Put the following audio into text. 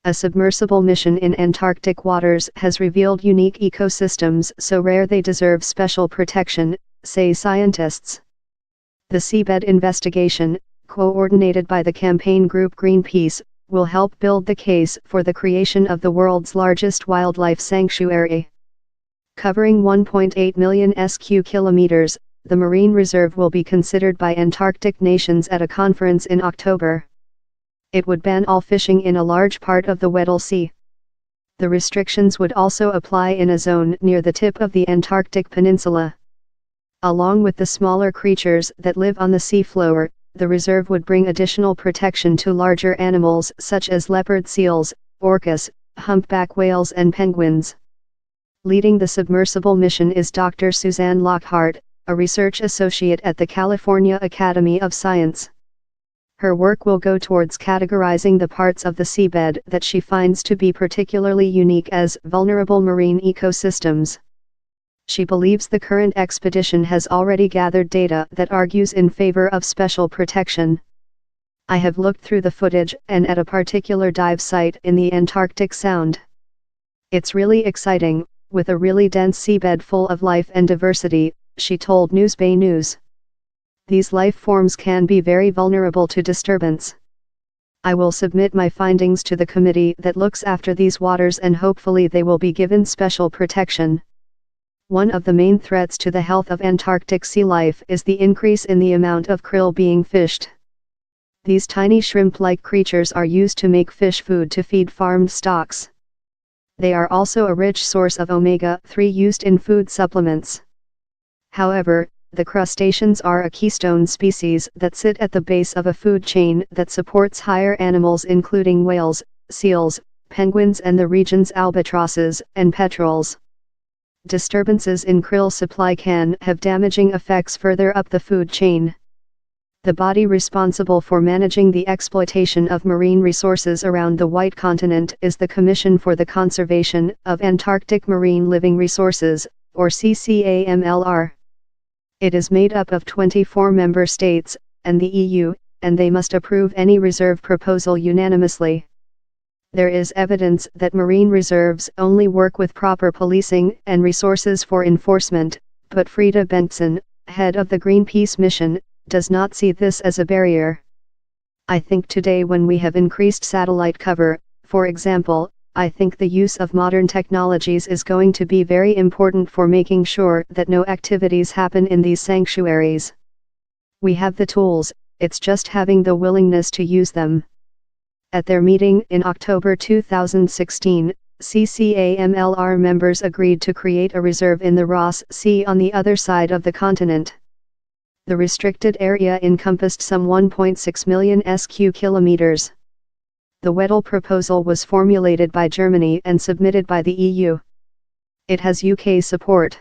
A submersible mission in Antarctic waters has revealed unique ecosystems so rare they deserve special protection, say scientists. The seabed investigation, coordinated by the campaign group Greenpeace, will help build the case for the creation of the world's largest wildlife sanctuary. Covering 1.8 million sq kilometers, the marine reserve will be considered by Antarctic nations at a conference in October. It would ban all fishing in a large part of the Weddell Sea. The restrictions would also apply in a zone near the tip of the Antarctic Peninsula. Along with the smaller creatures that live on the seafloor, the reserve would bring additional protection to larger animals such as leopard seals, orcas, humpback whales and penguins. Leading the submersible mission is Dr. Suzanne Lockhart, a research associate at the California Academy of Science. Her work will go towards categorizing the parts of the seabed that she finds to be particularly unique as vulnerable marine ecosystems. She believes the current expedition has already gathered data that argues in favor of special protection. I have looked through the footage and at a particular dive site in the Antarctic Sound. It's really exciting, with a really dense seabed full of life and diversity, she told Newsbay News. These life forms can be very vulnerable to disturbance. I will submit my findings to the committee that looks after these waters and hopefully they will be given special protection. One of the main threats to the health of Antarctic sea life is the increase in the amount of krill being fished. These tiny shrimp-like creatures are used to make fish food to feed farmed stocks. They are also a rich source of omega-3 used in food supplements. However, the crustaceans are a keystone species that sit at the base of a food chain that supports higher animals including whales, seals, penguins and the region's albatrosses and petrels. Disturbances in krill supply can have damaging effects further up the food chain. The body responsible for managing the exploitation of marine resources around the White Continent is the Commission for the Conservation of Antarctic Marine Living Resources, or CCAMLR. It is made up of 24 member states, and the EU, and they must approve any reserve proposal unanimously. There is evidence that marine reserves only work with proper policing and resources for enforcement, but Frida Bengtsson, head of the Greenpeace mission, does not see this as a barrier. I think today when we have increased satellite cover, for example, I think the use of modern technologies is going to be very important for making sure that no activities happen in these sanctuaries. We have the tools, it's just having the willingness to use them. At their meeting in October 2016, CCAMLR members agreed to create a reserve in the Ross Sea on the other side of the continent. The restricted area encompassed some 1.6 million sq kilometers. The Weddell proposal was formulated by Germany and submitted by the EU. It has UK support.